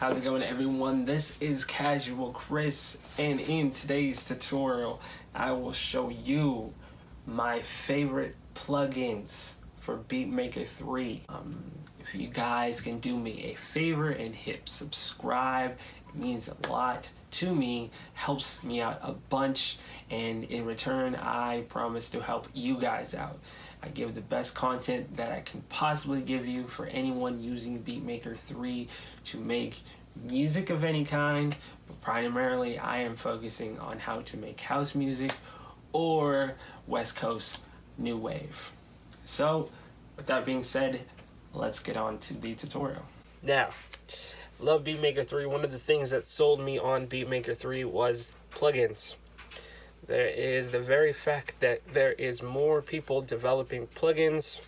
How's it going, everyone? This is Casual Chris, and in today's tutorial I will show you my favorite plugins for Beatmaker 3. If you guys can do me a favor and hit subscribe, it means a lot to me, helps me out a bunch, and in return I promise to help you guys out. I give the best content that I can possibly give you for anyone using Beatmaker 3 to make music of any kind, but primarily I am focusing on how to make house music or West Coast new wave. So with that being said, let's get on to the tutorial. Now, love Beatmaker 3. One of the things that sold me on Beatmaker 3 was plugins. There is the very fact that there is more people developing plugins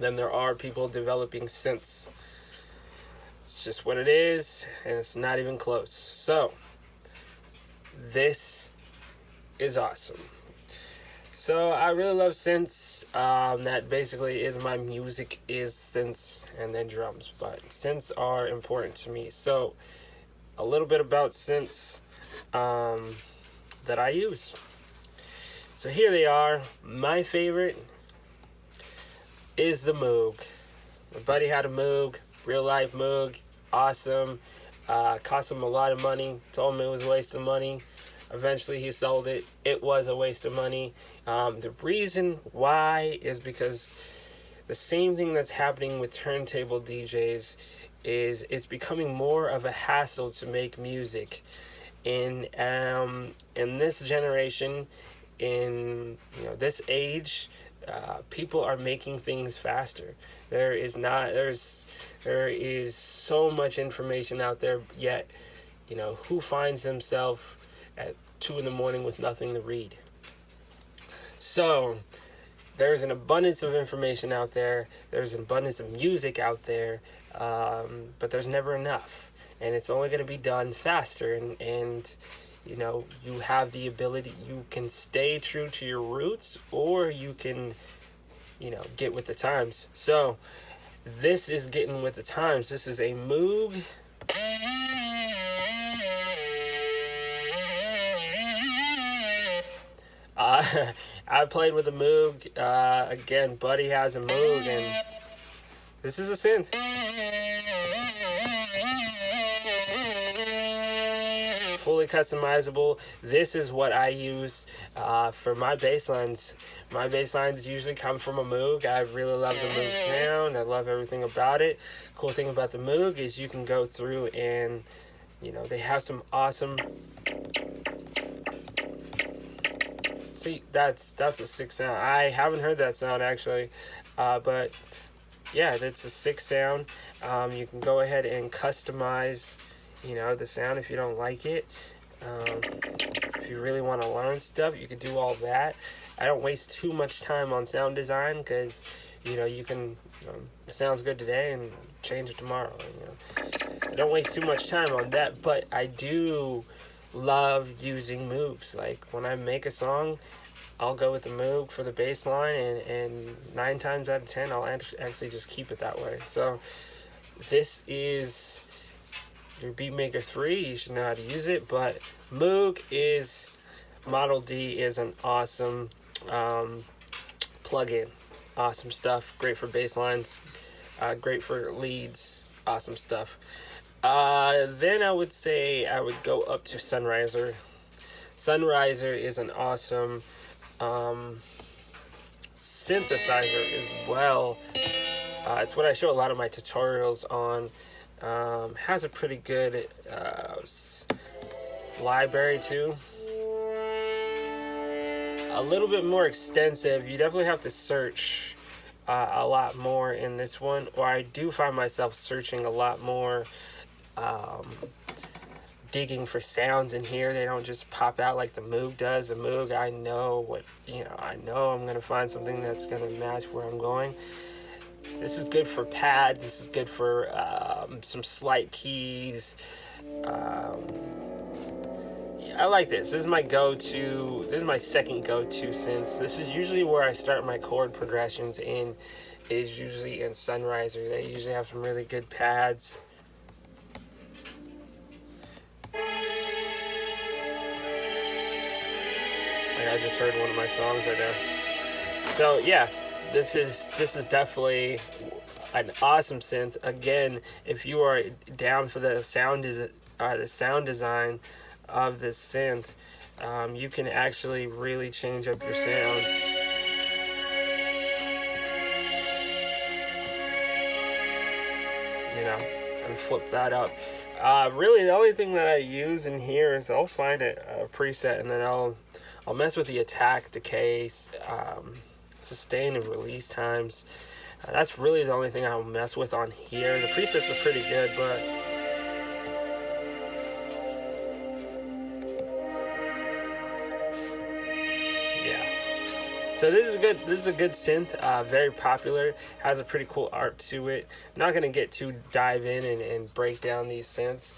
than there are people developing synths. It's just what it is, and it's not even close. So, this is awesome. So, I really love synths. That basically is my music, is synths and then drums. But synths are important to me. So, a little bit about synths that I use. So here they are. My favorite is the Moog. My buddy had a Moog, real life Moog, awesome. Cost him a lot of money. Told him it was a waste of money. Eventually he sold it. It was a waste of money. The reason why is because the same thing that's happening with turntable DJs is it's becoming more of a hassle to make music. In this generation, in this age, people are making things faster. There is so much information out there, yet who finds themselves at 2 in the morning with nothing to read? So there's an abundance of information out there. There's an abundance of music out there, but there's never enough. And it's only going to be done faster, and you have the ability, you can stay true to your roots, or you can get with the times. So this is getting with the times. This is a Moog I played with a Moog. Again, buddy has a Moog, and this is a synth. Fully customizable. This is what I use for my bass lines. My bass lines usually come from a Moog. I really love the Moog sound. I love everything about it. Cool thing about the Moog is you can go through and they have some awesome. See, that's a sick sound. I haven't heard that sound actually, but yeah, that's a sick sound. You can go ahead and customize the sound if you don't like it. If you really want to learn stuff, you can do all that. I don't waste too much time on sound design because you can it sounds good today and change it tomorrow. I don't waste too much time on that, but I do love using Moogs. Like when I make a song, I'll go with the Moog for the bass line, and 9 times out of 10 I'll actually just keep it that way. So this is your Beatmaker 3, you should know how to use it. But Moog Model D is an awesome plugin. Awesome stuff. Great for bass lines. Great for leads. Awesome stuff. Then I would say I would go up to Sunrizer. Sunrizer is an awesome synthesizer as well. It's what I show a lot of my tutorials on. Has a pretty good library too. A little bit more extensive. You definitely have to search a lot more in this one, or I do find myself searching a lot more, digging for sounds in here. They don't just pop out like the Moog does. The Moog, I know I'm gonna find something that's gonna match where I'm going. This is good for pads. This is good for some slight keys. I like this. This is my go-to. This is my second go-to synth. This is usually where I start my chord progressions in, is usually in Sunrizer. They usually have some really good pads. Like I just heard one of my songs right there. So yeah, this is definitely an awesome synth. Again, if you are down for the sound design of this synth, you can actually really change up your sound. You know, and flip that up. Really, the only thing that I use in here is I'll find a preset, and then I'll mess with the attack, decay, sustain, and release times. That's really the only thing I'll mess with on here. The presets are pretty good, but yeah. So this is good. This is a good synth. Very popular. Has a pretty cool art to it. I'm not gonna get too dive in and break down these synths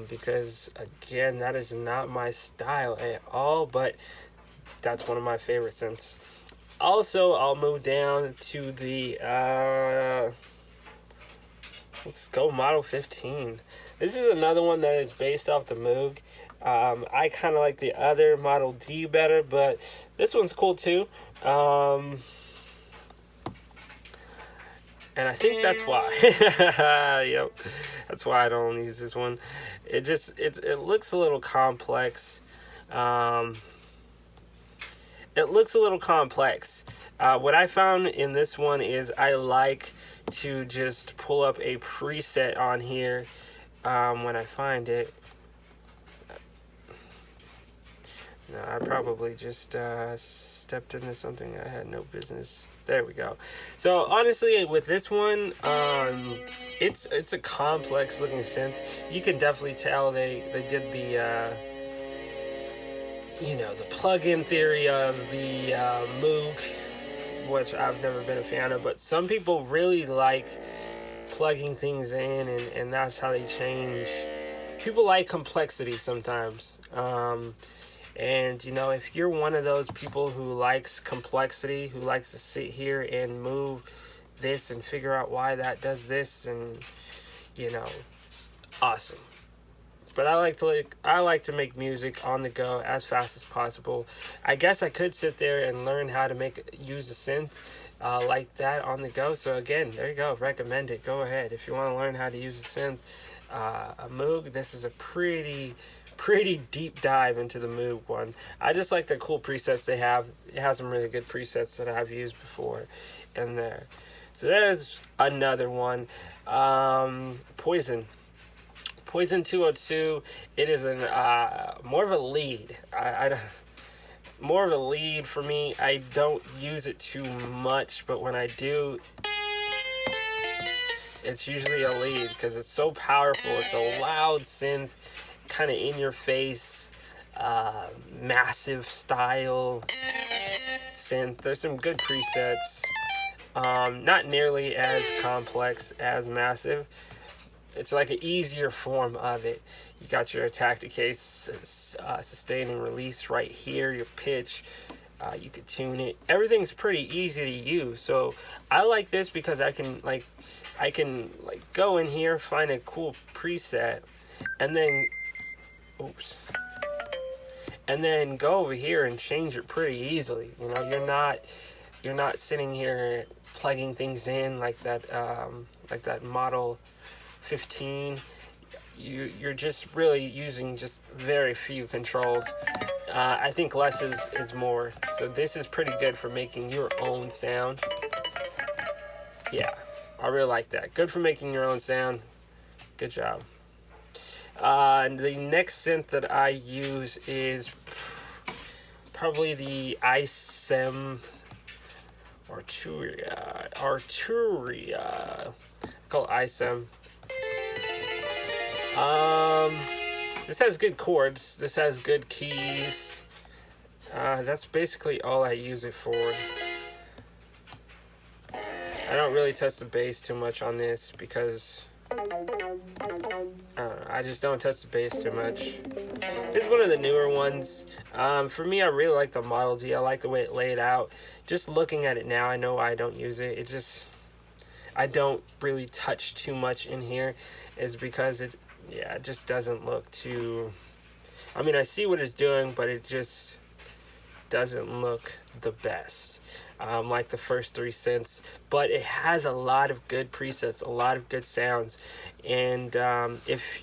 because again, that is not my style at all. But that's one of my favorite synths. Also, I'll move down to the let's go Model 15. This is another one that is based off the Moog. I kind of like the other Model D better, but this one's cool too. And I think that's why. Yep, that's why I don't use this one. It looks a little complex. It looks a little complex. What I found in this one is I like to just pull up a preset on here when I find it. No, I probably just stepped into something I had no business. There we go. So honestly, with this one, it's a complex looking synth. You can definitely tell they did the the plug-in theory of the Moog, which I've never been a fan of, but some people really like plugging things in, and that's how they change. People like complexity sometimes. And, if you're one of those people who likes complexity, who likes to sit here and move this and figure out why that does this, and, awesome. But I like to make music on the go as fast as possible. I guess I could sit there and learn how to use a synth like that on the go. So again, there you go. Recommend it. Go ahead if you want to learn how to use a synth. A Moog. This is a pretty deep dive into the Moog one. I just like the cool presets they have. It has some really good presets that I've used before in there. So there's another one. Poison 202. It is more of a lead. More of a lead for me. I don't use it too much, but when I do, it's usually a lead because it's so powerful. It's a loud synth, kind of in your face, massive style synth. There's some good presets. Not nearly as complex as massive. It's like an easier form of it. You got your attack, decay, sustain, and release right here. Your pitch, you could tune it. Everything's pretty easy to use. So I like this because I can go in here, find a cool preset, and then go over here and change it pretty easily. You're not sitting here plugging things in like that Model 15. You're just really using just very few controls. I think less is more. So this is pretty good for making your own sound. Yeah, I really like that. Good for making your own sound. Good job. And the next synth that I use is probably the iSEM Arturia. Called iSEM. This has good chords. This has good keys. That's basically all I use it for. I don't really touch the bass too much on this because I just don't touch the bass too much. It's one of the newer ones. For me, I really like the Model D. I like the way it laid out. Just looking at it now, I know I don't use it. I don't really touch too much in here, is because it just doesn't look too. I mean, I see what it's doing, but it just doesn't look the best, like the first 3 synths, but it has a lot of good presets, a lot of good sounds. And if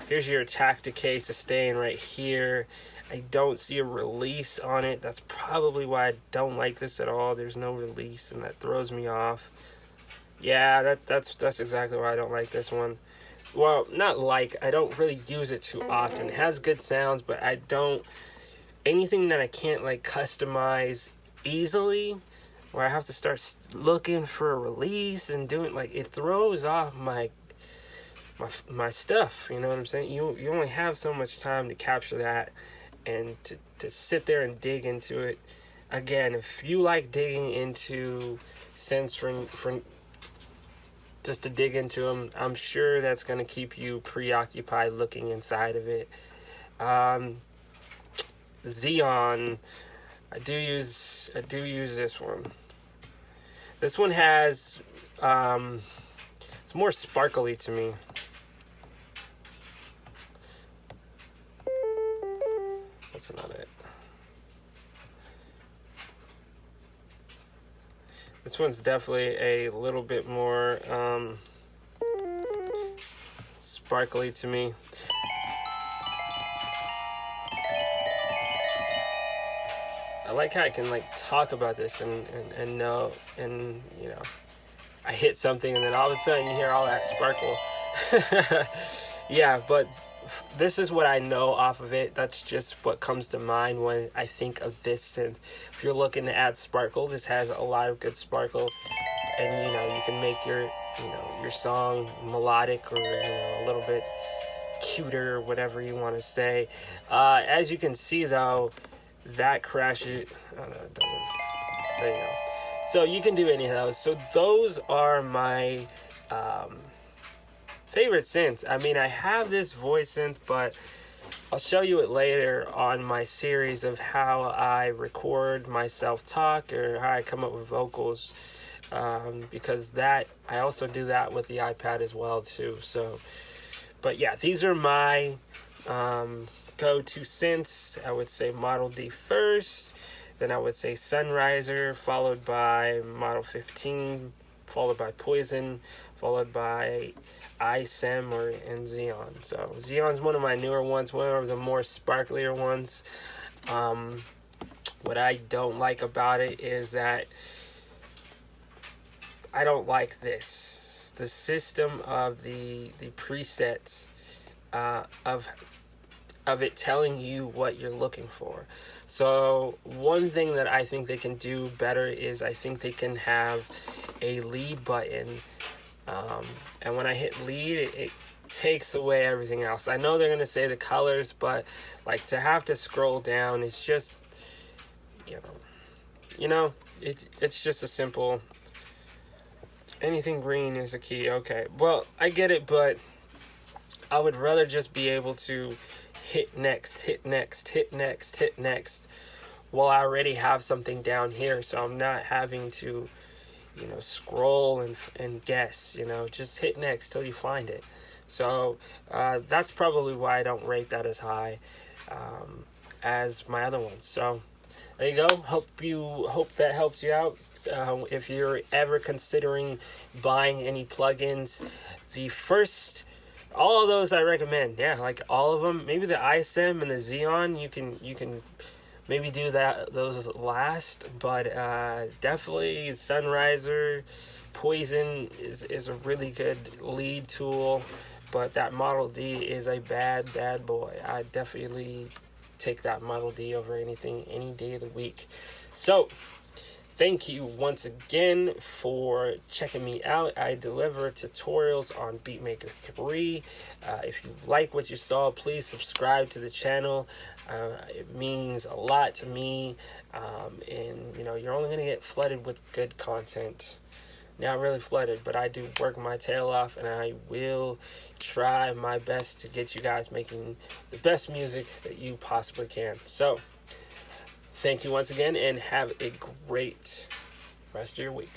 here's your attack, decay, sustain right here. I don't see a release on it. That's probably why I don't like this at all. There's no release, and that throws me off. Yeah, that's exactly why I don't like this one. Well, not like, I don't really use it too often. It has good sounds, but I don't, anything that I can't like customize easily, where I have to start looking for a release and doing, like, it throws off my stuff. You know what I'm saying? You only have so much time to capture that and to sit there and dig into it. Again, if you like digging into synths from just to dig into them, I'm sure that's going to keep you preoccupied looking inside of it. Zeon, I do use this one. This one has it's more sparkly to me. That's not it. This one's definitely a little bit more sparkly to me. I like how I can like talk about this and know, and you know, I hit something and then all of a sudden you hear all that sparkle. Yeah, but this is what I know off of it. That's just what comes to mind when I think of this synth. If you're looking to add sparkle, this has a lot of good sparkle, and you know, you can make your song melodic, or a little bit cuter, or whatever you want to say. As you can see though, that crashes. Oh, no, it doesn't. There you go. So you can do any of those. So those are my favorite synths. I mean, I have this voice synth, but I'll show you it later on my series of how I record myself talk, or how I come up with vocals, because that I also do that with the iPad as well too. So, but yeah, these are my go-to synths. I would say Model D first, then I would say Sunrizer, followed by Model 15, followed by Poison, followed by iSEM and Zeon. So Zeon's one of my newer ones, one of the more sparklier ones. What I don't like about it is that I don't like this. The system of the presets, of it telling you what you're looking for. So one thing that I think they can do better is I think they can have a lead button, and when I hit lead, it takes away everything else. I know they're gonna say the colors, but like to have to scroll down, it's just, it's just a simple, anything green is a key. Okay, well, I get it, but I would rather just be able to hit next, hit next, hit next, hit next, while I already have something down here, so I'm not having to, scroll and guess, just hit next till you find it. So that's probably why I don't rate that as high as my other ones. So there you go. Hope that helps you out. If you're ever considering buying any plugins, all of those I recommend. Yeah, like all of them. Maybe the iSEM and the Zeon, you can maybe do those last, but definitely Sunrizer, Poison is a really good lead tool, but that Model D is a bad boy. I definitely take that Model D over anything any day of the week. So thank you once again for checking me out. I deliver tutorials on Beatmaker 3. If you like what you saw, please subscribe to the channel. It means a lot to me. And you're only going to get flooded with good content. Not really flooded, but I do work my tail off, and I will try my best to get you guys making the best music that you possibly can. So thank you once again, and have a great rest of your week.